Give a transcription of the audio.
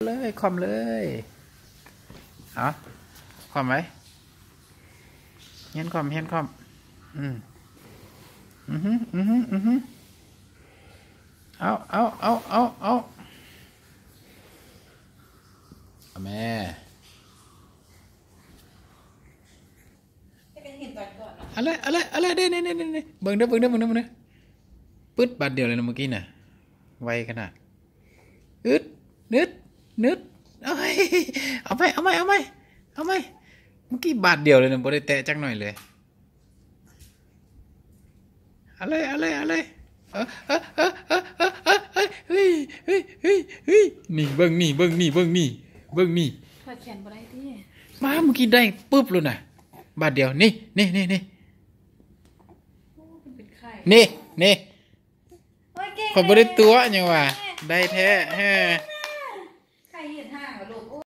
เลยคอมเลยเอาคอมไหมเฮียนคอมเอาแม่อะไรเด้เนี่ยเบิ่งเด้อปึ๊ดบาทเดียวเลยนะเมื่อกี้น่ะไวขนาดอึดนึดเอาไหมเมื่อกี้บาทเดียวเลยนะบ่ได้แตะจักหน่อยเลยอะไรเฮ้ยนี่เบิ่งนี่ถอดแขนบ่ได้ที่มาเมื่อกี้ได้ปึ๊บเลยน่ะบาทเดียวนี่เป็นไข่นี่คนบ่ได้ตัวยังว่าได้แท้